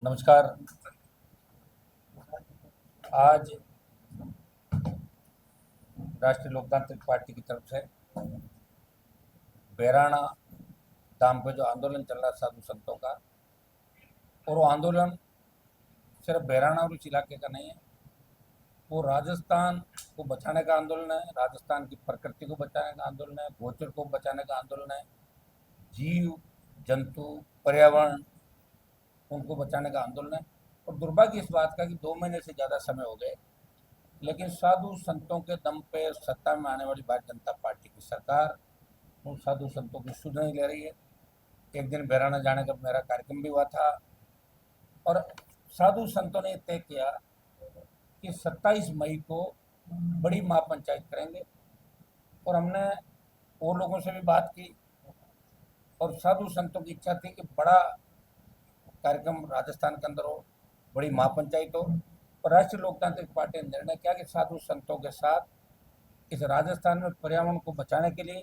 नमस्कार। आज राष्ट्रीय लोकतांत्रिक पार्टी की तरफ से बैराणा धाम पे जो आंदोलन चल रहा है साधु संतों का, और वो आंदोलन सिर्फ बैराणा और इस इलाके का नहीं है, वो राजस्थान को बचाने का आंदोलन है, राजस्थान की प्रकृति को बचाने का आंदोलन है, गोचर को बचाने का आंदोलन है, जीव जंतु पर्यावरण उनको बचाने का आंदोलन है। और दुर्भाग्य इस बात का कि 2 महीने से ज़्यादा समय हो गए, लेकिन साधु संतों के दम पे सत्ता में आने वाली भारतीय जनता पार्टी की सरकार उन साधु संतों की सुध नहीं ले रही है। एक दिन बैराना जाने का मेरा कार्यक्रम भी हुआ था, और साधु संतों ने तय किया कि 27 मई को बड़ी महापंचायत करेंगे। और हमने और लोगों से भी बात की, और साधु संतों की इच्छा थी कि बड़ा कार्यक्रम राजस्थान के अंदर हो, बड़ी महापंचायत हो। और राष्ट्रीय लोकतांत्रिक पार्टी ने निर्णय किया कि साधु संतों के साथ इस राजस्थान में पर्यावरण को बचाने के लिए,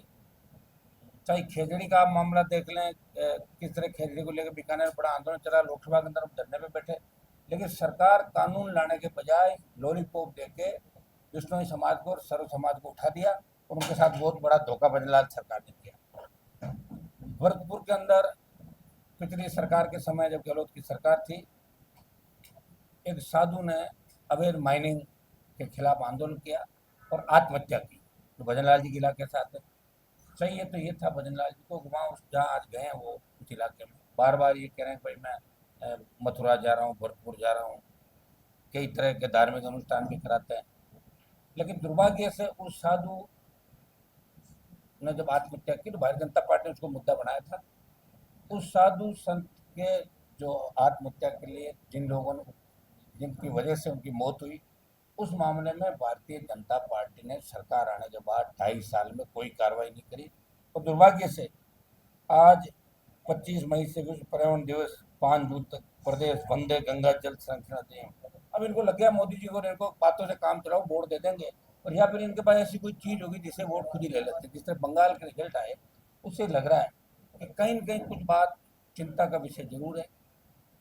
चाहे खेजड़ी का आप मामला देख लें, किस तरह खेजड़ी को लेकर बीकानेर बड़ा आंदोलन चला, लोकसभा के अंदर हम धरने पे बैठे, लेकिन सरकार कानून लाने के बजाय लॉलीपॉप देके विष्णोई समाज को और सर्व समाज को उठा दिया, और उनके साथ बहुत बड़ा धोखा बजलाल सरकार ने किया। भरतपुर के अंदर पिछली सरकार के समय जब गहलोत की सरकार थी, एक साधु ने अवैध माइनिंग के खिलाफ आंदोलन किया और आत्महत्या की, जो भजनलाल जी के इलाके के साथ है। चाहिए तो ये था भजनलाल जी को, वहाँ उस जहाँ आज गए हैं वो उस इलाके में बार बार ये कह रहे हैं भाई मैं मथुरा जा रहा हूँ, भरतपुर जा रहा हूँ, कई तरह के धार्मिक अनुष्ठान भी कराते हैं। लेकिन दुर्भाग्य से उस साधु ने जब आत्महत्या की तो भारतीय जनता पार्टी ने उसको मुद्दा बनाया था। उस साधु संत के जो आत्महत्या के लिए जिन लोगों ने, जिनकी वजह से उनकी मौत हुई, उस मामले में भारतीय जनता पार्टी ने सरकार आने के बाद 2.5 साल में कोई कार्रवाई नहीं करी। और दुर्भाग्य से आज 25 मई से विश्व पर्यावरण दिवस 5 जून तक प्रदेश वंदे गंगा जल संरक्षण अधिनियम, अब इनको लग गया मोदी जी को, इनको बातों से काम चलाओ, वोट दे देंगे, और या फिर इनके पास ऐसी कोई चीज होगी जिसे वोट खुद ही ले लेते। जिस तरह बंगाल के रिजल्ट आए, उससे लग रहा है कि कहीं न कहीं कुछ बात चिंता का विषय जरूर है।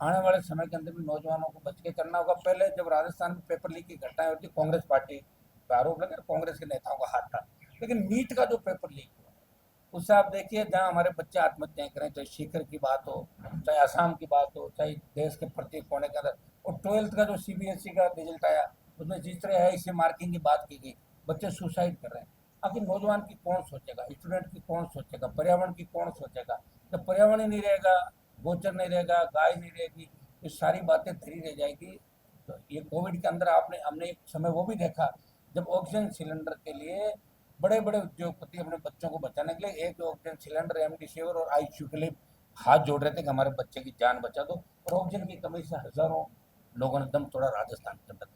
आने वाले समय के अंदर भी नौजवानों को बच के करना होगा। पहले जब राजस्थान में पेपर लीक की घटनाएं होती, कांग्रेस पार्टी पे आरोप लगे, कांग्रेस के नेताओं का हाथ था, लेकिन नीट का जो पेपर लीक हुआ, उससे आप देखिए जहाँ हमारे बच्चे आत्महत्याएं करें, चाहे सीकर की बात हो, चाहे असम की बात हो, चाहे देश के प्रत्येक कोने के अंदर। और 12th का जो सीबीएसई का रिजल्ट आया, उसमें जिस तरह है इसे मार्किंग की बात की गई, बच्चे सुसाइड कर रहे हैं। आखिर नौजवान की कौन सोचेगा, स्टूडेंट की कौन सोचेगा, पर्यावरण की कौन सोचेगा? जब पर्यावरण ही नहीं रहेगा, गोचर नहीं रहेगा, गाय नहीं रहेगी, ये सारी बातें धरी रह जाएगी। तो ये कोविड के अंदर आपने हमने एक समय वो भी देखा जब ऑक्सीजन सिलेंडर के लिए बड़े बड़े उद्योगपति अपने बच्चों को बचाने के लिए एक ऑक्सीजन सिलेंडर, रेमडेसिविर और आईसीयू के लिए हाथ जोड़ रहे थे कि हमारे बच्चे की जान बचा दो, और ऑक्सीजन की कमी से हजारों लोगों ने दम तोड़ा राजस्थान के अंदर।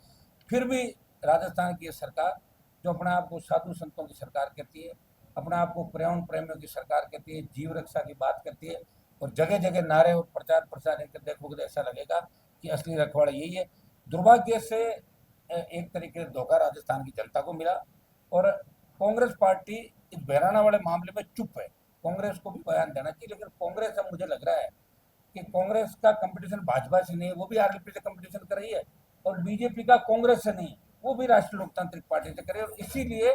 फिर भी राजस्थान की ये सरकार, जो अपने आप को साधु संतों की सरकार कहती है, अपने आप को पर्यावरण प्रेमियों की सरकार कहती है, जीव रक्षा की बात करती है, और जगह जगह नारे और प्रचार प्रसार कर देखोगे तो ऐसा लगेगा कि असली रखवाड़ा यही है। दुर्भाग्य से एक तरीके से धोखा राजस्थान की जनता को मिला, और कांग्रेस पार्टी इस बहराना वाले मामले में चुप है। कांग्रेस को भी बयान देना चाहिए, लेकिन कांग्रेस, अब मुझे लग रहा है कि कांग्रेस का कंपटीशन भाजपा से नहीं है, वो भी आरएलपी से कंपटीशन कर रही है, और बीजेपी का कांग्रेस से नहीं, वो भी राष्ट्रीय लोकतांत्रिक पार्टी से करे। और इसीलिए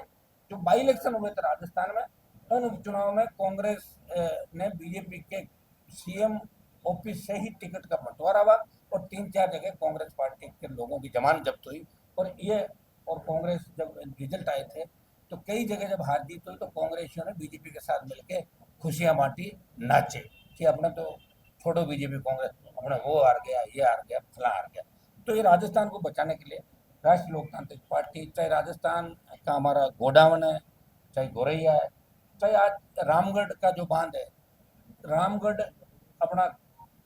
जो बाई इलेक्शन हुए थे राजस्थान में, उन उपचुनाव में कांग्रेस ने बीजेपी के सीएम ऑफिस से ही टिकट का बंटवारा हुआ, और 3-4 जगह कांग्रेस पार्टी के लोगों की जमानत जब्त हुई। और कांग्रेस जब रिजल्ट आए थे, तो कई जगह जब हार जीत हुई तो कांग्रेसियों ने बीजेपी के साथ मिलकर खुशियां बांटी, नाचे कि अपने तो छोड़ो बीजेपी कांग्रेस, अपने वो हार गया, ये हार गया, फला हार गया। तो ये राजस्थान को बचाने के लिए राष्ट्रीय लोकतांत्रिक पार्टी, चाहे राजस्थान का हमारा गोडावन है, चाहे गोरैया है, चाहे आज रामगढ़ का जो बांध है, रामगढ़ अपना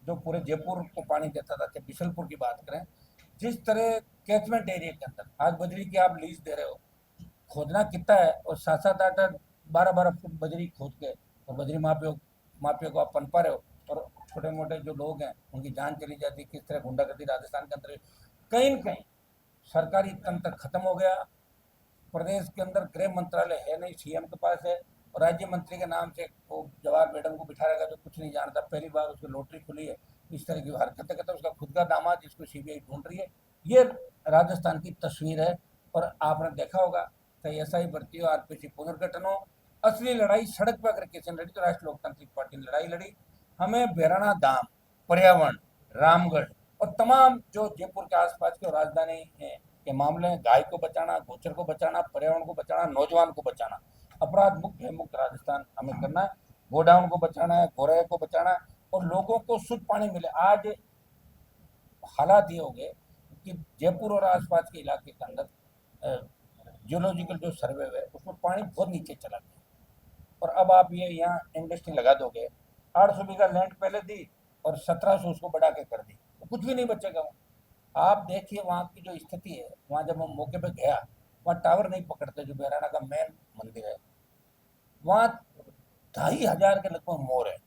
जो पूरे जयपुर को पानी देता था, चाहे बिशलपुर की बात करें, जिस तरह कैचमेंट एरिया के अंदर आज बजरी की आप लीज दे रहे हो, खोदना कितना है, और 7-7 8 12-12 फुट बजरी खोद के, और बजरी माफिया को आप पनपा रहे हो, और छोटे मोटे जो लोग हैं उनकी जान चली जाती। किस तरह गुंडागर्दी राजस्थान के अंदर कहीं न कहीं सरकारी तंत्र खत्म हो गया। प्रदेश के अंदर गृह मंत्रालय है नहीं, सीएम के पास है, और राज्य मंत्री के नाम से वो जवाहर मैडम को बिठा रहेगा जो कुछ नहीं जानता, पहली बार उसकी लॉटरी खुली है, इस तरह की हरकतें करता है। उसका खुद का दामाद जिसको सीबीआई ढूंढ रही है। ये राजस्थान की तस्वीर है। और आपने देखा होगा चाहे एसआई भर्ती हो, आरपीसी पुनर्गठन हो, असली लड़ाई सड़क पर अगर किसी ने लड़ी तो राष्ट्रीय लोकतांत्रिक पार्टी ने लड़ाई लड़ी। हमें बेराना धाम, पर्यावरण, रामगढ़ और तमाम जो जयपुर के आसपास के राजधानी के मामले हैं, गाय को बचाना, गोचर को बचाना, पर्यावरण को बचाना, नौजवान को बचाना, अपराध मुक्त है मुक्त राजस्थान हमें करना है। गोडाउन को बचाना है, गोरैया को बचाना है और लोगों को शुद्ध पानी मिले। आज हालात ये हो गए कि जयपुर और आसपास के इलाके के अंदर जियोलॉजिकल जो सर्वे है उसमें पानी बहुत नीचे चला गया। और अब आप ये यहाँ इंडस्ट्री लगा दोगे, 800 बीघा लैंड पहले दी और 1700 उसको बढ़ा के कर दी, तो कुछ भी नहीं बचेगा। आप देखिए वहाँ की जो स्थिति है, वहाँ जब हम मौके पे गया, वहाँ टावर नहीं पकड़ते जो बेराना का मेन मंदिर है, वहाँ 2500 के लगभग मोर है।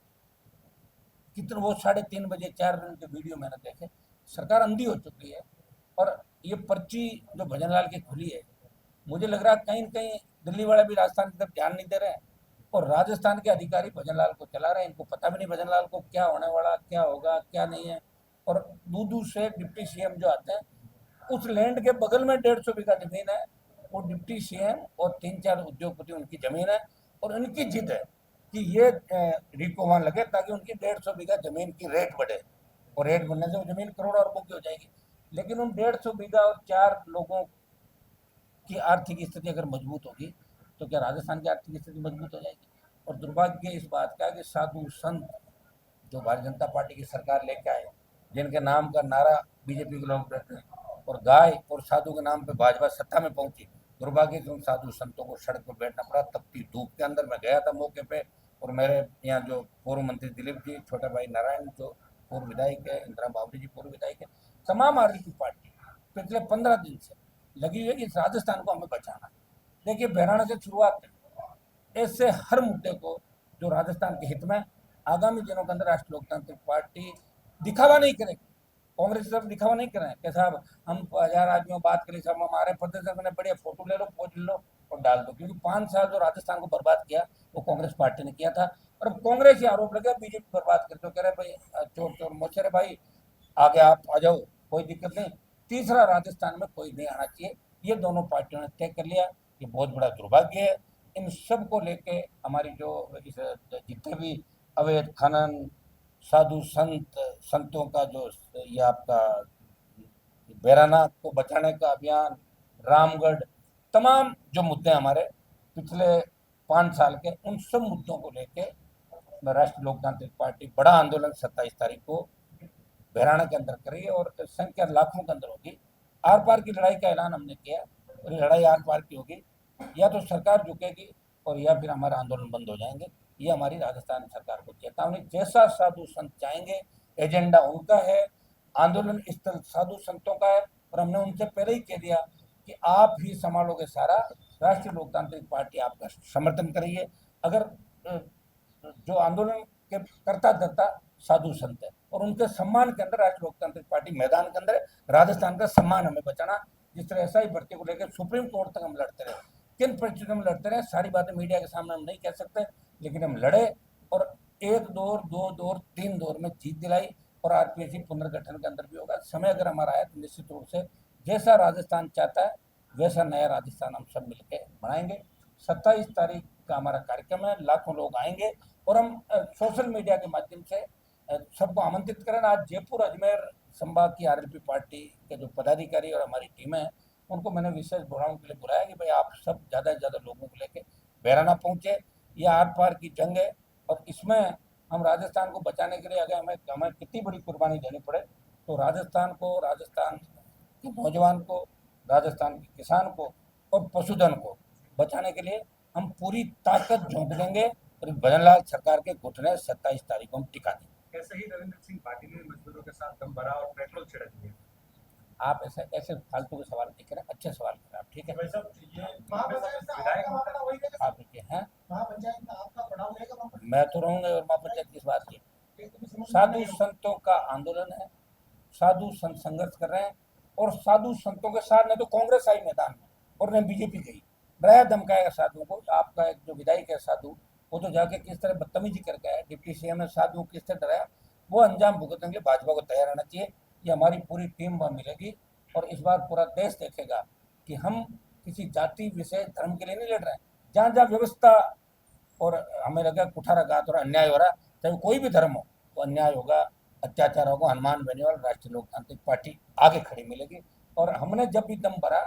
कितने वो 3:30 बजे 4 दिन के वीडियो मैंने देखे। सरकार अंधी हो चुकी है। और ये पर्ची जो भजनलाल की खुली है, मुझे लग रहा है कहीं कहीं दिल्ली वाले भी राजस्थान की तरफ ध्यान नहीं दे रहे हैं और राजस्थान के अधिकारी भजनलाल को चला रहे हैं। इनको पता भी नहीं भजनलाल को क्या होने वाला, क्या होगा, क्या नहीं है। और दूर दूर से डिप्टी सीएम जो आते हैं, उस लैंड के बगल में 150 बीघा जमीन है। वो डिप्टी सीएम और 3-4 उद्योगपति उनकी जमीन है और उनकी जिद है कि ये रिको वहां लगे ताकि उनकी 150 बीघा जमीन की रेट बढ़े। और रेट बढ़ने से वो जमीन करोड़ों अरबों की हो जाएगी। लेकिन उन 150 बीघा और 4 लोगों की आर्थिक स्थिति अगर मजबूत होगी तो क्या राजस्थान की आर्थिक स्थिति मजबूत हो जाएगी। और दुर्भाग्य इस बात का कि साधु संत जो भारतीय जनता पार्टी की सरकार लेके आए, जिनके नाम का नारा बीजेपी के लोग देते हैं, और गाय और साधु के नाम पे भाजपा सत्ता में पहुंची, दुर्भाग्य से उन साधु संतों को सड़क पर बैठना पड़ा तपती धूप के अंदर। मैं गया था मौके पे और मेरे यहाँ जो पूर्व मंत्री दिलीप जी, छोटे भाई नारायण जो पूर्व विधायक है, इंदिरा बावरी जी पूर्व विधायक है, तमाम आरएलपी पार्टी पिछले 15 दिन से लगी हुई है कि राजस्थान को हमें बचाना। देखिए बहराना से शुरुआत है, ऐसे हर मुद्दे को जो राजस्थान के हित में आगामी दिनों के अंदर राष्ट्रीय लोकतांत्रिक पार्टी दिखावा नहीं करेगी। कांग्रेस सब दिखावा नहीं कर रहे हैं कि साहब हम 1000 आदमियों बात करें, सब हमारे प्रदेश में बढ़िया फोटो ले लो, पोज ले लो और डाल दो। क्योंकि 5 साल जो राजस्थान को बर्बाद किया वो कांग्रेस पार्टी ने किया था। और अब कांग्रेस ही आरोप लगा बीजेपी बर्बाद कर दो, कह रहे भाई चोर चोर मोचरे भाई आगे आप आ जाओ, कोई दिक्कत नहीं। तीसरा राजस्थान में कोई नहीं आना चाहिए, ये दोनों पार्टियों ने तय कर लिया। ये बहुत बड़ा दुर्भाग्य है। इन सब को लेके हमारी जो जितने भी अवैध खनन, साधु संतों का जो ये आपका बेराना को बचाने का अभियान, रामगढ़, तमाम जो मुद्दे हमारे पिछले 5 साल के, उन सब मुद्दों को लेके राष्ट्रीय लोकतांत्रिक पार्टी बड़ा आंदोलन 27 तारीख को बहराना के अंदर करी है और संख्या लाखों के अंदर होगी। आर पार की लड़ाई का ऐलान हमने किया और लड़ाई आर पार की होगी। या तो सरकार झुकेगी और या फिर हमारा आंदोलन बंद हो जाएंगे। ये हमारी राजस्थान सरकार को चेतावनी। जैसा साधु संत चाहेंगे, एजेंडा उनका है, आंदोलन स्थल साधु संतों का है। और हमने उनसे पहले ही कह दिया कि आप ही संभालोगे सारा, राष्ट्रीय लोकतांत्रिक पार्टी आपका समर्थन करेगी। अगर जो आंदोलन के करता धरता साधु संत है और उनके सम्मान के अंदर राष्ट्रीय लोकतांत्रिक पार्टी मैदान के अंदर राजस्थान का सम्मान हमें बचाना। जिस तरह एसआई भर्ती को लेकर सुप्रीम कोर्ट तक हम लड़ते रहे, किन परिस्थितियों में लड़ते रहे, सारी बातें मीडिया के सामने हम नहीं कह सकते, लेकिन हम लड़े और 1 दौर 2 दौर 3 दौर में जीत दिलाई। और आरपीएससी पुनर्गठन के अंदर भी होगा। समय अगर हमारा आया तो निश्चित रूप से जैसा राजस्थान चाहता है वैसा नया राजस्थान हम सब मिलकर बनाएंगे। 27 तारीख का हमारा कार्यक्रम है, लाखों लोग आएंगे और हम सोशल मीडिया के माध्यम से सबको आमंत्रित करें। आज जयपुर अजमेर संभाग की आरएलपी पार्टी के जो पदाधिकारी और हमारी टीम है उनको मैंने विशेष बुलाने के लिए बुलाया कि भाई आप सब ज़्यादा से ज़्यादा लोगों को लेकर बहराना पहुँचे। ये आर पार की जंग है और इसमें हम राजस्थान को बचाने के लिए अगर हमें कितनी बड़ी कुर्बानी देनी पड़े तो राजस्थान को, राजस्थान के नौजवान को, राजस्थान के किसान को और पशुधन को बचाने के लिए हम पूरी ताकत झोंक देंगे और भजनलाल सरकार के घुटने 27 तारीख को हम टिका देंगे। ऐसे ही नरेंद्र सिंह पाटिल ने मजदूरों के साथ दम भरा और पेट्रोल छिड़क दिया। आप ऐसे ऐसे फालतू के सवाल नहीं करें, अच्छे सवाल करें आप, ठीक है। भाई साहब ये विधायक आप देखिए हैं, महापंचायत का आपका पड़ाव रहेगा। मैं तो रहूंगा और महापंचायत किस बात की। साधु संतों का आंदोलन है, साधु संत संघर्ष कर रहे हैं और साधु संतों के साथ न तो कांग्रेस आई मैदान में और न बीजेपी गई। डराया धमकाएगा साधुओं को। आपका एक जो विधायक है साधु, वो तो जाके किस तरह बदतमीजी करके आया, डिप्टी सीएम ने साधु किस तरह डराया। वो अंजाम भुगतने के लिए भाजपा को तैयार रहना चाहिए। ये हमारी पूरी टीम वहाँ मिलेगी और इस बार पूरा देश देखेगा कि हम किसी जाति विषय धर्म के लिए नहीं लड़ रहे हैं। जहाँ जहाँ व्यवस्था और हमें लगा कुठाराघात और अन्याय हो रहा है, चाहे कोई भी धर्म हो, तो अन्याय होगा, अत्याचार होगा, हनुमान बेनीवाल राष्ट्रीय लोकतांत्रिक पार्टी आगे खड़ी मिलेगी। और हमने जब भी दम भरा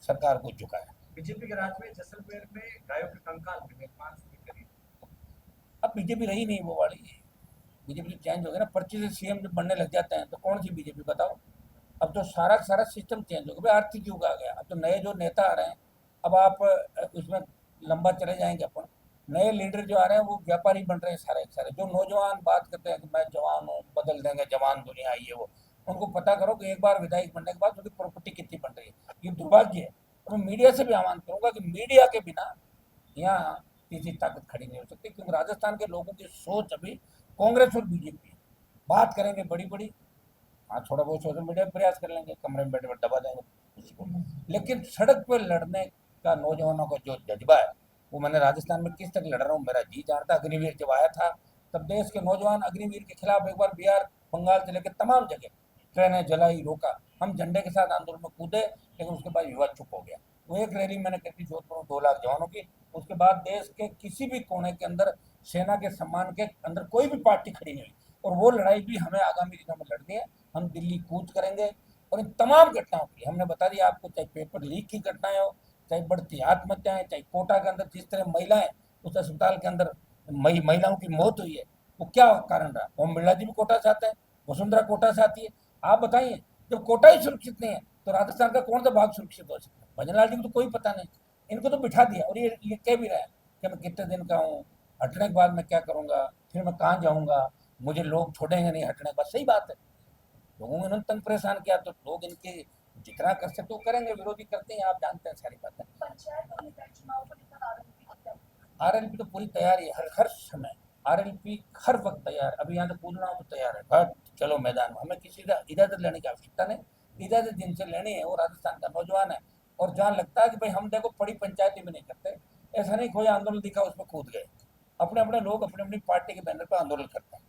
सरकार को झुकाया। बीजेपी के राज में जैसलमेर में गायों के कंकाल मिले 500 के करीब। अब बीजेपी रही नहीं वो वाली, बीजेपी तो चेंज हो गया ना, पर्ची से सीएम जब बनने लग जाते हैं तो कौन सी बीजेपी बताओ। अब तो सारा सारा सिस्टम चेंज हो गया भाई, आर्थिक युग आ गया। अब तो नए जो नेता आ रहे हैं, अब आप उसमें लंबा चले जाएंगे अपन, नए लीडर जो आ रहे हैं वो व्यापारी बन रहे हैं सारे सारे। जो नौजवान बात करते हैं कि मैं जवान हूँ, बदल देंगे, जवान दुनिया आई है, वो उनको पता करो कि एक बार विधायक बनने के बाद उनकी प्रॉपर्टी कितनी बन रही है। ये दुर्भाग्य है। और मैं मीडिया से भी आह्वान करूंगा कि मीडिया के बिना यहाँ किसी ताकत खड़ी नहीं हो सकती, क्योंकि राजस्थान के लोगों की सोच अभी कांग्रेस और बीजेपी बात करेंगे बड़ी बड़ी, हाँ थोड़ा बहुत सोशल मीडिया प्रयास कर लेंगे, कमरे में बैठे बैठे दबा देंगे किसी को, लेकिन सड़क पर लड़ने का नौजवानों का जो जज्बा है वो मैंने राजस्थान में किस तक लड़ रहा हूँ मेरा जी जानता। अग्निवीर जब आया था तब देश के नौजवान अग्निवीर के खिलाफ एक बार बिहार बंगाल से लेकर तमाम जगह ट्रेनें जलाई, रोका, हम झंडे के साथ आंदोलन में कूदे, लेकिन उसके बाद युवा चुप हो गया। वो एक रैली मैंने की थी जोधपुर में 2 लाख जवानों की, उसके बाद देश के किसी भी कोने के अंदर सेना के सम्मान के अंदर कोई भी पार्टी खड़ी नहीं हुई। और वो लड़ाई भी हमें आगामी दिनों में लड़नी है। हम दिल्ली कूच करेंगे और इन तमाम घटनाओं की हमने बता दिया आपको, चाहे पेपर लीक की घटनाएं हो, चाहे बढ़ती आत्महत्याएं, चाहे कोटा के अंदर जिस तरह महिलाएं उस अस्पताल के अंदर महिलाओं की मौत हुई है, वो क्या कारण रहा। ओम बिरला जी भी कोटा से आते हैं, वसुंधरा कोटा से आती है। आप बताइए, जब कोटा ही सुरक्षित नहीं है तो राजस्थान का कौन सा भाग सुरक्षित हो सकता है। भजनलाल जी को तो कोई पता नहीं, इनको तो बिठा दिया और ये कह भी रहा है कि मैं कितने दिन का हूँ, हटने के बाद मैं क्या करूँगा, फिर मैं कहाँ जाऊँगा, मुझे लोग छोड़ेंगे नहीं हटने के बाद। सही बात है, लोगों ने तंग परेशान किया तो लोग इनके जितना कर सकते वो करेंगे, विरोधी करते हैं, आप जानते हैं सारी बातें। आरएलपी तो पूरी तैयारी है, हर हर समय आरएलपी हर वक्त तैयार। अभी यहाँ से कूदना हो तो तैयार है, बट चलो मैदान में, हमें किसी का इजाजत लेने की आवश्यकता नहीं। इजाजत जिनसे लेनी है वो राजस्थान का नौजवान है। और जहाँ लगता है कि भाई हम देखो बड़ी पंचायती में नहीं करते, ऐसा नहीं कोई आंदोलन दिखा उसमें कूद गए। अपने अपने लोग अपनी अपनी पार्टी के बैनर पर आंदोलन करते हैं।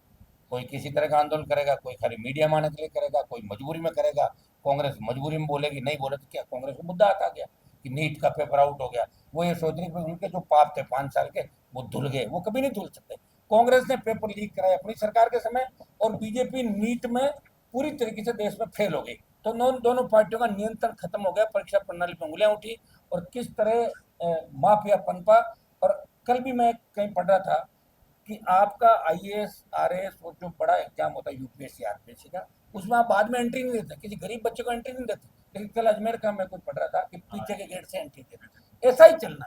कोई किसी तरह का आंदोलन करेगा, कोई खाली मीडिया में आने के लिए करेगा, कोई मजबूरी में करेगा। कांग्रेस मजबूरी में बोलेगी, नहीं बोले तो क्या, कांग्रेस को मुद्दा आता गया कि नीट का पेपर आउट हो गया। वो ये सोच रही कि उनके जो पाप थे 5 साल के वो धुल गए, वो कभी नहीं धुल सकते। कांग्रेस ने पेपर लीक कराया अपनी सरकार के समय और बीजेपी नीट में पूरी तरीके से देश में फेल हो गई। तो दोनों पार्टियों का नियंत्रण खत्म हो गया, परीक्षा प्रणाली पर उंगलियां उठी और किस तरह माफिया पनपा। और कल भी मैं कहीं पढ़ रहा था कि आपका आईएएस आरएएस और जो बड़ा एग्जाम होता है यूपीएससी आरपीएससी का, उसमें आप बाद में एंट्री नहीं देते, किसी गरीब बच्चे को एंट्री नहीं देते। लेकिन कल अजमेर का मैं कुछ पढ़ रहा था कि पीछे के गेट से एंट्री देते। ऐसा ही चलना।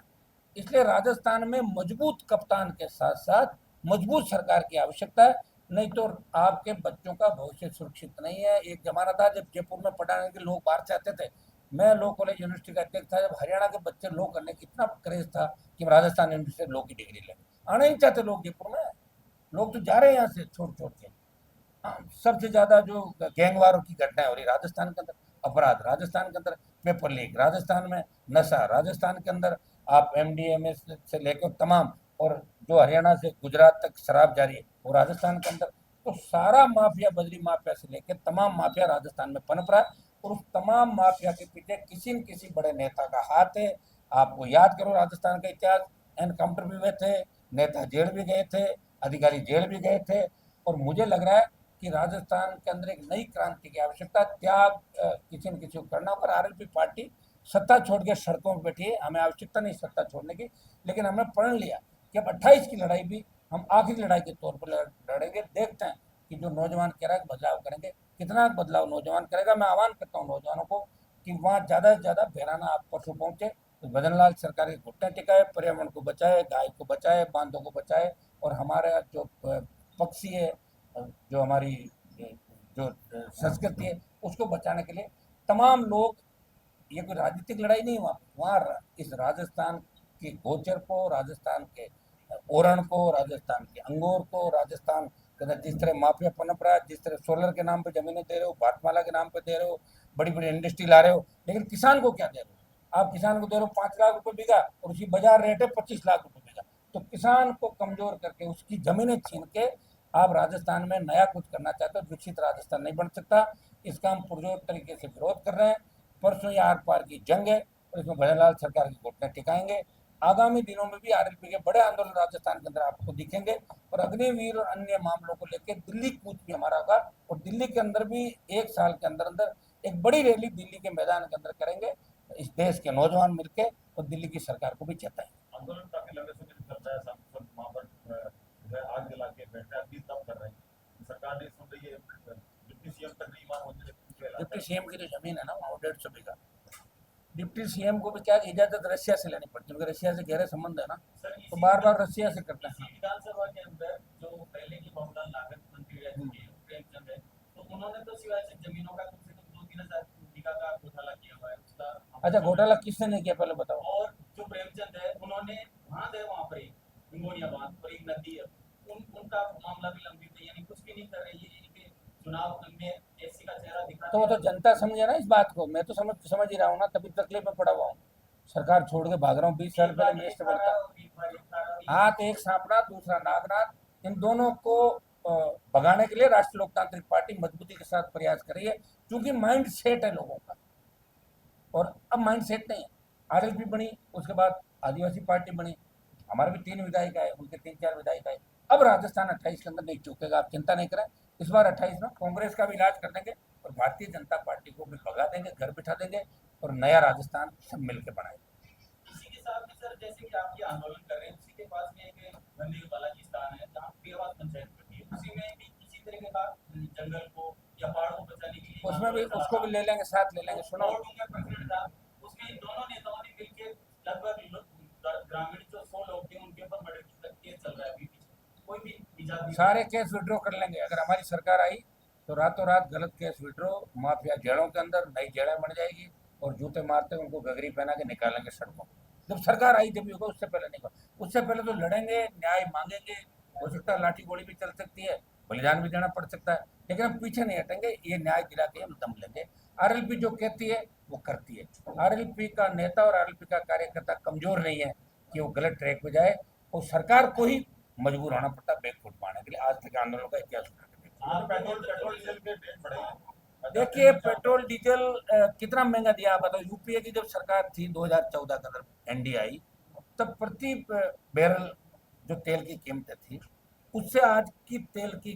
इसलिए राजस्थान में मजबूत कप्तान के साथ साथ मजबूत सरकार की आवश्यकता है, नहीं तो आपके बच्चों का भविष्य सुरक्षित नहीं है। एक जमाना था जब जयपुर में पढ़ाने के लोग बाहर से आते थे, मैं लॉ कॉलेज यूनिवर्सिटी का अध्यक्ष था, जब हरियाणा के बच्चे लॉ करने की इतना क्रेज था कि राजस्थान यूनिवर्सिटी से लॉ की डिग्री लें। आना ही चाहते लोग जयपुर में, लोग तो जा रहे हैं यहाँ से छोड़ छोड़ के। सबसे ज्यादा जो गैंगवारों की घटनाएं हो रही राजस्थान के अंदर, अपराध राजस्थान के अंदर, पेपर लीक राजस्थान में, नशा राजस्थान के अंदर, आप एमडीएमए से लेकर तमाम, और जो हरियाणा से गुजरात तक शराब जारी है वो राजस्थान के अंदर। तो सारा माफिया, बजरी माफिया से लेकर तमाम माफिया राजस्थान में पनप रहा है और उस तमाम माफिया के पीछे किसी न किसी बड़े नेता का हाथ है। आपको याद करो राजस्थान का इतिहास, एनकाउंटर भी हुए थे, नेता जेल भी गए थे, अधिकारी जेल भी गए थे। और मुझे लग रहा है कि राजस्थान के अंदर एक नई क्रांति की आवश्यकता, त्याग किसी न किसी को करना होगा। आरएलपी पार्टी सत्ता छोड़ के सड़कों पर बैठी है, हमें आवश्यकता नहीं सत्ता छोड़ने की, लेकिन हमने पढ़ लिया कि अब 28 की लड़ाई भी हम आखिरी लड़ाई के तौर पर लड़ेंगे। देखते हैं कि जो नौजवान कह रहा है बदलाव करेंगे, कितना बदलाव नौजवान करेगा। मैं आह्वान करता हूँ नौजवानों को कि वहाँ ज़्यादा से ज़्यादा बहराना आप परसों पहुँचे, तो भजनलाल सरकार के घुटने टिकाए, पर्यावरण को बचाए, गाय को बचाए, बांधों को बचाए, और हमारा जो पक्षी है, जो हमारी जो संस्कृति है उसको बचाने के लिए तमाम लोग। ये कोई राजनीतिक लड़ाई नहीं, वहाँ इस राजस्थान के गोचर को, राजस्थान के ओरण को, राजस्थान के अंगूर को, राजस्थान के अंदर जिस तरह माफिया पनप रहा है, जिस तरह सोलर के नाम पे जमीनें दे रहे हो, भारतमाला के नाम पे दे रहे हो, बड़ी बड़ी इंडस्ट्री ला रहे हो, लेकिन किसान को क्या दे रहे हो। आप किसान को दे रहे हो 5 लाख रुपए बीघा और उसकी बाजार रेट है 25 लाख रुपए बीघा। तो किसान को कमजोर करके उसकी जमीनें छीन के आप राजस्थान में नया कुछ करना चाहते हो, विकसित राजस्थान नहीं बन सकता। इसका हम पुरजोर तरीके से विरोध कर रहे हैं। परसों ये आर पार की जंग है और इसमें भजनलाल सरकार की घुटने टिकाएंगे। आगामी दिनों में भी आरएलपी के बड़े आंदोलन राजस्थान के अंदर आपको दिखेंगे और अग्निवीर और अन्य मामलों को लेकर दिल्ली कूच भी हमारा होगा और दिल्ली के अंदर भी 1 साल के अंदर अंदर एक बड़ी रैली दिल्ली के मैदान के अंदर करेंगे। इस देश के नौजवान मिलकर और दिल्ली की सरकार को भी चेताएंगे। आंदोलन काफी लंबे समय से चल रहा है, सांसद वहाँ पर जो है आग जला के बैठ रहे हैं, अभी तब कर रहे हैं, सरकार नहीं सुन रही है, डिप्टी सीएम तक नहीं मान होने डिप्टी सीएम की जो जमीन है ना वहाँ 150 बीघा, डिप्टी सीएम को भी क्या इजाजत रशिया से लेनी पड़ती है, क्योंकि रशिया से गहरे संबंध है ना, तो बार बार रशिया से करते हैं। विधानसभा के अंदर जो पहले की बाबूलाल लागत मंत्री रह चुके हैं प्रेमचंद है, तो उन्होंने तो सिवाय से जमीनों का कम से कम 2-3 हजार बीघा का घोटाला किया हुआ है उसका। अच्छा, घोटाला किसने नहीं किया पहले बताओ। और जो प्रेमचंद है उन्होंने बांध है वहाँ पर एक हिंगोनिया बांध और एक नदी है, उनका मामला भी लंबित है, यानी कुछ भी नहीं कर रही है। चुनाव में एससी का चेहरा दिखा तो वो तो जनता समझे ना इस बात को, मैं तो समझ ही रहा हूँ ना, तभी तकलीफ में पड़ा हुआ हूँ। सरकार छोड़ के भाग रहा हूँ, 20 साल पहले मिनिस्टर बनता। हाँ, तो एक सांपनाथ दूसरा नागनाथ, इन दोनों को भगाने के लिए राष्ट्रीय लोकतांत्रिक पार्टी मजबूती के साथ प्रयास कर रही है, क्योंकि माइंड सेट है लोगों का और अब माइंड सेट नहीं है। आरएलपी बनी, उसके बाद आदिवासी पार्टी बनी, हमारे भी 3 विधायक आए, उनके 3-4 विधायक आए। अब राजस्थान 28 के अंदर नहीं चूकेगा, आप चिंता नहीं करें। इस बार 28 में कांग्रेस का भी इलाज कर देंगे और भारतीय जनता पार्टी को भी भगा देंगे, घर बिठा देंगे और नया राजस्थान सब मिलकर बनाएंगे। इसी के साथ में सर, जैसे कि आप ये आंदोलन कर रहे हैं, उसी के पास में एक गंदी बालाजी स्थान है जहाँ पेवास पंचायत पड़ती है, उसी में भी किसी तरीके का जंगल को या पहाड़ को बचाने के लिए उसमें भी उसको भी ले लेंगे, साथ ले लेंगे। सुनो, उसमें दोनों नेताओं ने मिलकर लगभग ग्रामीण जो 100 लोग थे उनके ऊपर मर्डर का केस चल रहा है अभी, कोई भी निजात सारे केस विड्रॉ कर लेंगे। अगर हमारी सरकार आई तो रातों रात गलत केस विड्रॉ, माफिया जेलों के अंदर नई जेलें बन जाएगी और जूते मारते उनको गगरी पहना के निकालेंगे सड़कों। जब सरकार आई जब होगा, उससे पहले नहीं होगा। उससे पहले तो लड़ेंगे, न्याय मांगेंगे, हो सकता है लाठी गोली भी चल सकती है, बलिदान भी देना पड़ सकता है, लेकिन हम पीछे नहीं हटेंगे। ये न्याय दिला के हम दम लेंगे। आरएलपी जो कहती है वो करती है। आरएलपी का नेता और आरएलपी का कार्यकर्ता कमजोर नहीं है कि वो गलत ट्रैक पे जाए, और सरकार को ही मजबूर होना पड़ता है बैकफुट पाने के लिए। आज तक आंदोलन का इतिहास उठा के पेट्रोल डीजल के रेट बढ़े हैं। देखिए, पेट्रोल डीजल कितना महंगा दिया आप बताओ। यूपीए की जब सरकार थी 2014 के अंदर एनडीए आई, तब प्रति बैरल जो तेल की कीमतें थी, उससे आज की तेल की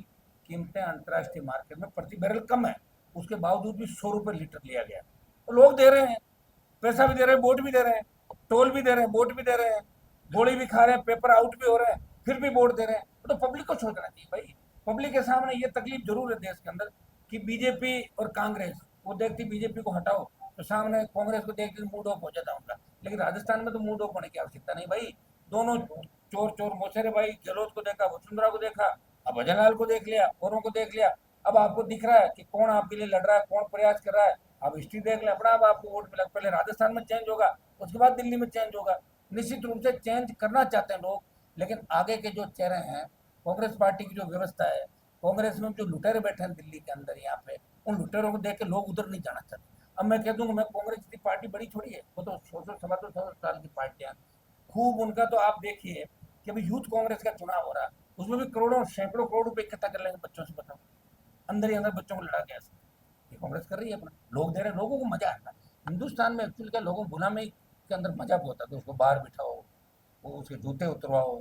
कीमतें अंतर्राष्ट्रीय मार्केट में प्रति बैरल कम है। उसके बावजूद भी 100 रुपये लीटर लिया गया। तो लोग दे रहे हैं, पैसा भी दे रहे हैं, वोट भी दे रहे हैं, टोल भी दे रहे हैं, वोट भी दे रहे हैं, गोली भी खा रहे हैं, पेपर आउट भी हो रहे हैं, फिर भी वोट दे रहे हैं। तो पब्लिक को सोचना चाहिए भाई। पब्लिक के सामने ये तकलीफ जरूर है देश के अंदर कि बीजेपी और कांग्रेस, वो देखती बीजेपी को हटाओ तो सामने कांग्रेस को देखते मूड ऑफ हो जाता उनका। लेकिन राजस्थान में तो मूड ऑफ होने की आवश्यकता नहीं भाई। दोनों चोर चोर मोसेरे भाई, गहलोत को देखा, वसुंधरा को देखा, अब भजनलाल को देख लिया, औरों को देख लिया। अब आपको दिख रहा है कि कौन आपके लिए लड़ रहा है, कौन प्रयास कर रहा है। आप हिस्ट्री देख लें अपना, अब आपको वोट मिला। पहले राजस्थान में चेंज होगा, उसके बाद दिल्ली में चेंज होगा। निश्चित रूप से चेंज करना चाहते हैं लोग, लेकिन आगे के जो चेहरे हैं, कांग्रेस पार्टी की जो व्यवस्था है, कांग्रेस में जो लुटेरे बैठे हैं दिल्ली के अंदर यहाँ पे, उन लुटेरों को देख के लोग उधर नहीं जाना चाहते। अब मैं कह दूंगा मैं कांग्रेस की पार्टी बड़ी छोड़ी है, वो तो 100-125 साल की पार्टियां खूब। उनका तो आप देखिए कि अभी यूथ कांग्रेस का चुनाव हो रहा है, उसमें भी करोड़ों सैकड़ों करोड़ रुपए इकट्ठा कर लेंगे बच्चों से। बताओ, अंदर ही अंदर बच्चों को लड़ा के ऐसे ये कांग्रेस कर रही है अपना। लोग दे रहे हैं, लोगों को मजा आता है। हिंदुस्तान में एक्चुअली क्या, लोगों को गुलामी के अंदर मजा बहुत आता है। उसको बाहर बिठाओ, वो उसके जूते उतरवाओ,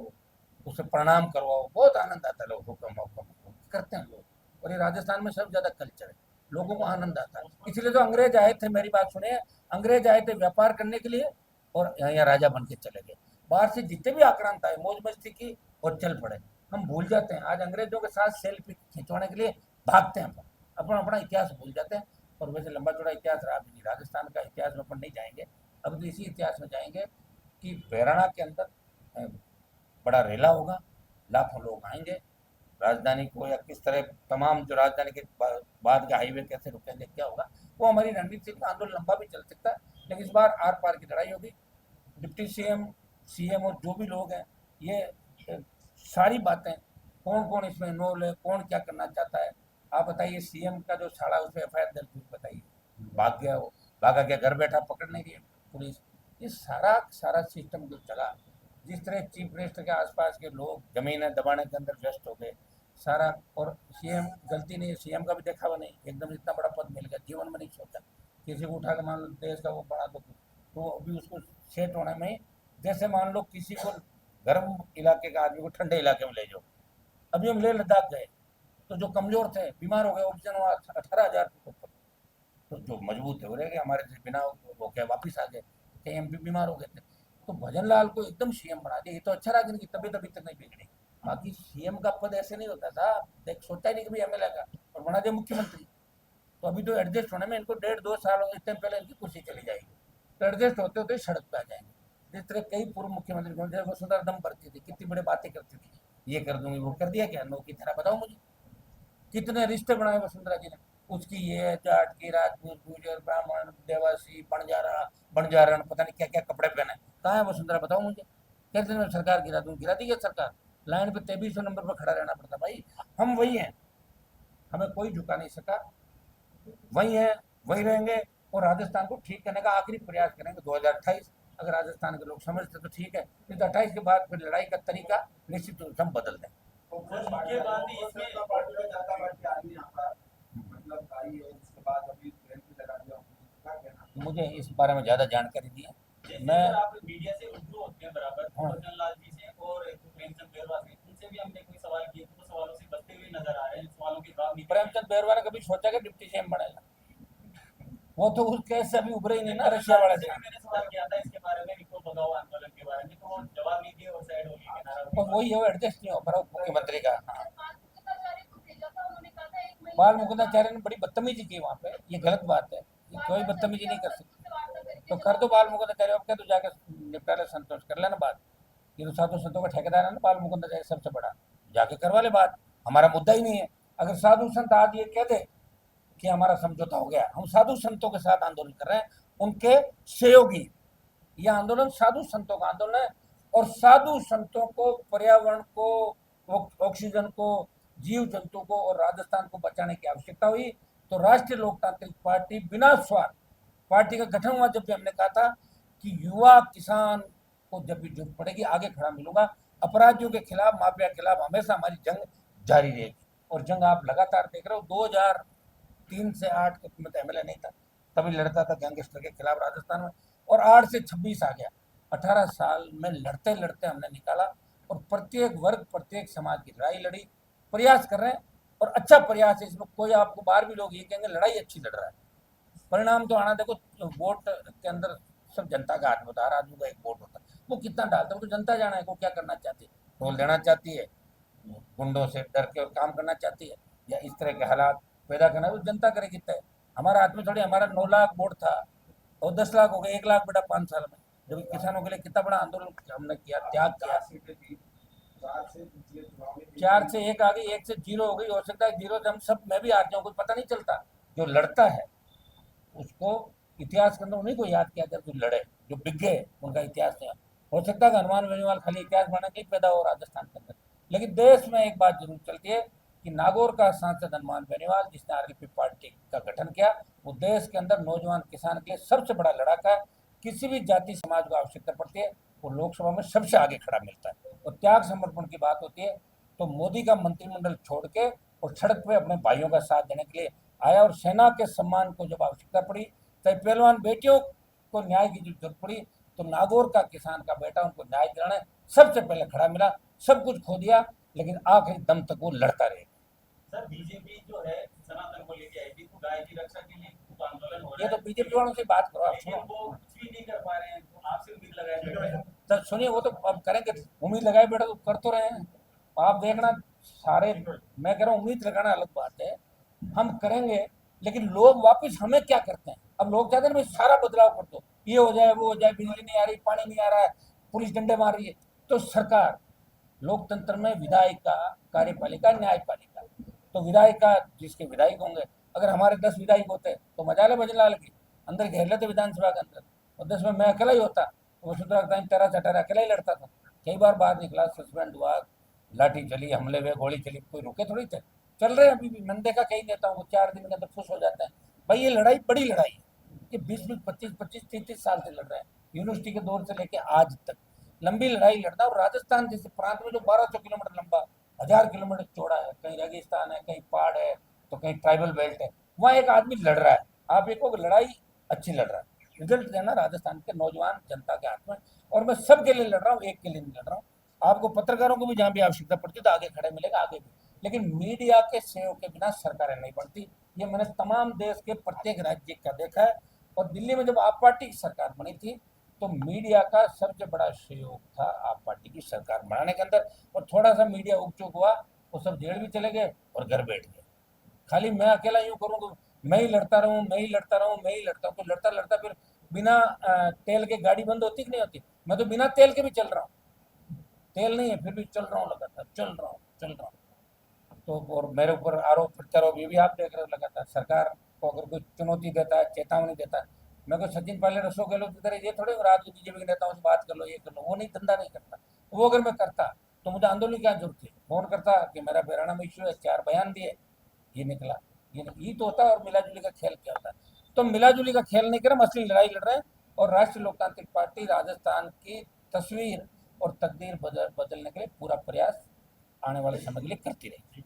उसे प्रणाम करवाओ, बहुत आनंद आता है। लोग हुक्म हुक्म करते हैं लोग, और ये राजस्थान में सबसे ज्यादा कल्चर है, लोगों को आनंद आता है। इसलिए तो अंग्रेज आए थे, मेरी बात सुनिए, अंग्रेज आए थे व्यापार करने के लिए और यहाँ राजा बन के चले गए। बाहर से जितने भी आक्रांत आए, मौज मस्ती की और चल पड़े। हम भूल जाते हैं आज अंग्रेजों के साथ सेल्फी खिंचवाने के लिए भागते हैं, अपन अपना इतिहास भूल जाते हैं। और वैसे लंबा चौड़ा इतिहास रहा भी नहीं राजस्थान का। इतिहास में अपन नहीं जाएंगे, अब तो इसी इतिहास में जाएंगे कि बैराणा के अंदर बड़ा रेला होगा, लाखों लोग आएंगे राजधानी को, या किस तरह तमाम जो राजधानी के बाद के हाईवे कैसे रुकेंगे, क्या होगा, वो हमारी रणनीति से आंदोलन लंबा भी चल सकता है। लेकिन इस बार आर पार की लड़ाई होगी। डिप्टी सीएम, सीएम और जो भी लोग हैं, ये सारी बातें, कौन कौन इसमें इन्वॉल्व है, कौन क्या करना चाहता है, आप बताइए। सीएम का जो साड़ा, उस पर एफ दर्ज हुई, बताइए, भाग गया वो, भागा गया, घर बैठा, पकड़ नहीं रही है पुलिस। ये सारा सिस्टम जो चला, जिस तरह चीफ मिनिस्टर के आसपास के लोग जमीनें दबाने के अंदर व्यस्त हो गए, सारा। और सीएम गलती नहीं है, सीएम का भी देखा हुआ नहीं, एकदम इतना बड़ा पद मिल गया, जीवन में नहीं सोचा किसी को उठा के मान लो देश का वो बना दो, तो अभी उसको सेट होने में, जैसे मान लो किसी को गर्म इलाके का आदमी को ठंडे इलाके में ले जाओ। अभी हम लेह लद्दाख गए तो जो कमजोर थे बीमार हो गए, ऑक्सीजन 18,000 के ऊपर, तो जो मजबूत थे वो रह गए, हमारे से बिना वो क्या वापिस आ गए, कई एमपी बीमार हो गए थे। तो भजन लाल को एकदम सीएम बना दिया, ये तो अच्छा रहा कि इनकी तबीयत अभी तक नहीं बिगड़ी। बाकी सीएम का पद ऐसे नहीं होता था, देख सोचा ही नहीं कभी एमएलए का, और बना दिया मुख्यमंत्री। तो अभी तो एडजस्ट होने में इनको 1.5-2 साल इस टाइम पहले इनकी कुर्सी चली जाएगी, तो एडजस्ट होते होते सड़क पे आ जाएंगे। जिस तरह कई पूर्व मुख्यमंत्री वसुंधरा दम भरती थी, कितनी बड़ी बातें करती थी, ये कर दूंगी वो कर दिया, क्या नो की तरह बताओ मुझे। कितने रिश्ते बनाए वसुंधरा जी ने, उसकी ये जाट की, राजपूत, गुर्जर, ब्राह्मण, देवासी, बंजारण, पता नहीं क्या क्या कपड़े पहने, कहाँ है वसुंधरा बताओ मुझे। कैसे मैं सरकार गिरा दूँ, गिरा दी क्या सरकार, लाइन पे 2300 नंबर पर खड़ा रहना पड़ता भाई। हम वही हैं, हमें कोई झुका नहीं सका, वही है, वही रहेंगे। और राजस्थान को ठीक करने का आखिरी प्रयास करेंगे 2028, अगर राजस्थान के लोग समझते तो ठीक है, नहीं तो 28 के बाद फिर लड़ाई का तरीका निश्चित रूप से हम बदल दें। मुख्य बात ही इसमें जनता पार्टी आई यहाँ पर, मतलब आई है, उसके बाद अभी ट्रेन भी लगा दिया, क्या कहना? मुझे इस बारे में ज़्यादा जानकारी दी है, जैसे मैं सर आप मीडिया से रूबरू होते हैं बराबर, हाँ। भजन लाल जी से और प्रेमचंद बेरवा से, उनसे भी हमने कोई सवाल किए तो वो सवालों से बचते हुए नजर आ रहे हैं, सवालों के जवाब नहीं दे रहे हैं। प्रेमचंद बेरवा ने कभी सोचा कि डिप्टी सीएम बनेगा, वो तो उस केस से अभी उभरे ही नहीं ना, रशिया वाले से से। भी मैंने सवाल किया था इसके बारे में, रिको भगाओ आंदोलन के बारे में, तो वो जवाब नहीं दिए और साइड हो गए किनारा। और वही है, वो एडजस्ट नहीं हो पा रहा मुख्यमंत्री का। हाँ। बाल बाल मुकुंदाचार्य ने बड़ी बदतमीजी की वहाँ पे, ये गलत बात है, ये कोई बदतमीजी नहीं कर सकती। तो कर दो बाल मुकुंदाचार्य, अब क्या तो जाकर निपटा ले, संतोष कर लेना बात। ये तो साधु संतों का ठेकेदार है ना बाल मुकुंदाचार्य सबसे बड़ा, जाके करवा ले बात, हमारा मुद्दा ही नहीं है। अगर साधु संत आज ये कह दे कि हमारा समझौता हो गया, हम साधु संतों के साथ आंदोलन कर रहे हैं, उनके सहयोगी, यह आंदोलन साधु संतों का आंदोलन है, और साधु संतों को, पर्यावरण को, ऑक्सीजन को, जीव जंतु को और राजस्थान को बचाने की आवश्यकता हुई, तो राष्ट्रीय लोकतांत्रिक पार्टी बिना स्वार्थ, पार्टी का गठन हुआ जब भी हमने कहा था कि युवा किसान को जब भी जरूरत पड़ेगी आगे खड़ा मिलूंगा, अपराधियों के खिलाफ, माफिया के खिलाफ हमेशा हमारी जंग जारी रहेगी। और जंग आप लगातार देख रहे हो, 2003 से 8 तक मैं एमएलए नहीं था, तभी लड़ता था गैंगस्टर के खिलाफ राजस्थान में, और 8 से 26 आ गया, 18 साल में लड़ते लड़ते हमने निकाला, और प्रत्येक वर्ग, प्रत्येक समाज की लड़ाई लड़ी, प्रयास कर रहे हैं, और अच्छा प्रयास है इसमें। कोई आपको बाहर भी लोग ये कहेंगे लड़ाई अच्छी लड़ रहा है, परिणाम तो आना, देखो वोट के अंदर सब जनता का हाथ होता है, हर आदमी का एक वोट होता है, वो कितना डालता है वो तो जनता जाना है, वो क्या करना चाहती है, टोल देना चाहती है, गुंडों से डर के और काम करना चाहती है, या इस तरह के हालात पैदा करना है, वो जनता करेगी तय। हमारा हाथ में थोड़ी, हमारा 9 लाख वोट था और 10 लाख हो गए, 1 लाख बेटा 5 साल में, जब किसानों के लिए कितना बड़ा आंदोलन हमने किया, त्याग किया। 4 से 1 आ गई, 1 से 0 हो गई, हो सकता है 0 से हम सब, मैं भी हार जाऊँ, कुछ पता नहीं चलता। जो लड़ता है उसको इतिहास के अंदर उन्हीं को याद किया जाए जो लड़े, जो बिक गए उनका इतिहास नहीं। हो सकता है कि हनुमान बेनीवाल खाली इतिहास बनाने के लिए पैदा हो राजस्थान के अंदर, लेकिन देश में एक बात जरूर चलती है कि नागौर का सांसद हनुमान बेनीवाल, जिसने आरएलपी पार्टी का गठन किया, वो देश के अंदर नौजवान किसान के लिए सबसे बड़ा लड़ाका है। किसी भी जाति समाज को आवश्यकता पड़ती है, वो लोकसभा में सबसे आगे खड़ा मिलता है। और त्याग समर्पण की बात होती है तो मोदी का मंत्रिमंडल छोड़ के और सड़क पे अपने भाइयों का साथ देने के लिए आया, और सेना के सम्मान को जब आवश्यकता पड़ी, चाहे पहलवान बेटियों को न्याय की जरूरत पड़ी, तो नागौर का किसान का बेटा उनको न्याय दिलाने सबसे पहले खड़ा मिला, सब कुछ खो दिया, लेकिन आखिरी दम तक वो लड़ता रहेगा। सर बीजेपी जो है सनातन को लेके आई थी, तो गाय की रक्षा के लिए खूब आंदोलन हो ये रहा तो है, बीजेपी वालों से बात करो आप, लेकिन सुनो वो कुछ भी नहीं कर पा रहे हैं, तो आपसे उम्मीद लगाए तो सुनिए, वो तो अब करेंगे, उम्मीद लगाए बेटा तो कर तो रहे हैं, आप देखना सारे, मैं कह रहा हूँ उम्मीद लगाना अलग बात है, हम करेंगे, लेकिन लोग वापस हमें क्या करते हैं, अब लोग चाहते हैं भाई सारा बदलाव कर दो, ये हो जाए वो हो जाए, बिजली नहीं आ रही, पानी नहीं आ रहा है, पुलिस डंडे मार रही है, तो सरकार, लोकतंत्र में विधायिका, कार्यपालिका, न्यायपालिका, तो विधायिका जिसके विधायक होंगे, अगर हमारे 10 विधायक होते तो मजा ले भजन लाल की, अंदर घेर लेते विधानसभा के अंदर, और 10 में मैं अकेला ही होता, तो वसुंधरा टाइम 13 अकेला ही लड़ता था, कई बार बाहर निकला, सस्पेंड हुआ, लाठी चली, हमले हुए, गोली चली, कोई रुके थोड़ी थे, चल रहे हैं अभी भी। मैंने देखा कई नेताओं को 4 दिन के अंदर खुश हो जाता है। भाई ये लड़ाई बड़ी लड़ाई है, ये 20-20, 25-25, 30-30 साल से लड़ रहे हैं, यूनिवर्सिटी के दौर से लेके आज तक लंबी लड़ाई लड़ना, और राजस्थान जैसे प्रांत में जो 1200 किलोमीटर लंबा 1000 किलोमीटर चौड़ा है, कहीं रेगिस्तान है, कहीं पहाड़ है, तो कहीं ट्राइबल बेल्ट है। वहाँ एक आदमी लड़ रहा है, आप देखो लड़ाई अच्छी लड़ रहा है, रिजल्ट देना राजस्थान के नौजवान जनता के हाथ में। और मैं सबके लिए लड़ रहा हूँ, एक के लिए नहीं लड़ रहा हूँ। आपको पत्रकारों को भी जहाँ भी आवश्यकता पड़ती है तो आगे खड़े मिलेगा, आगे भी। लेकिन मीडिया के सहयोग के बिना सरकारें नहीं बनती, ये मैंने तमाम देश के प्रत्येक राज्य का देखा है। और दिल्ली में जब आप पार्टी की सरकार बनी थी तो मीडिया का सबसे बड़ा सहयोग था आप पार्टी की सरकार बनाने के अंदर। और थोड़ा सा मीडिया उकचुक हुआ वो सब जेल भी चले गए और घर बैठ गए। खाली मैं अकेला यूं करूँ तो मैं ही लड़ता रहूं, मैं ही लड़ता रहूं, मैं ही लड़ता हूँ, तो लड़ता लड़ता फिर बिना तेल के गाड़ी बंद होती कि नहीं होती? मैं तो बिना तेल के भी चल रहा हूँ, तेल नहीं है फिर भी चल रहा हूँ, लगातार चल रहा हूँ, चल रहा हूँ। तो और मेरे ऊपर आरोप प्रत्यारोप ये भी आप देख रहे हो लगातार। सरकार को अगर कोई चुनौती देता है, चेतावनी देता है, मैं कोई सचिन पायलट, अशोक गहलोत की तरह ये थोड़े रात को बीजेपी के नेताओं से बात कर लो, ये कर लो, वो नहीं, धंधा नहीं करता। वो अगर मैं करता तो मुझे आंदोलन की क्या जरूरत थी? फोन करता कि मेरा बहराना में इश्यू है, 4 बयान दिए, ये निकला, ये नहीं, ये तो होता है। और मिलाजुली का खेल क्या होता है? तो मिलाजुली का खेल नहीं कर, हम असली लड़ाई लड़ रहे हैं। और राष्ट्रीय लोकतांत्रिक पार्टी राजस्थान की तस्वीर और तकदीर बदलने के लिए पूरा प्रयास आने वाले समय के लिए करती रहेगी।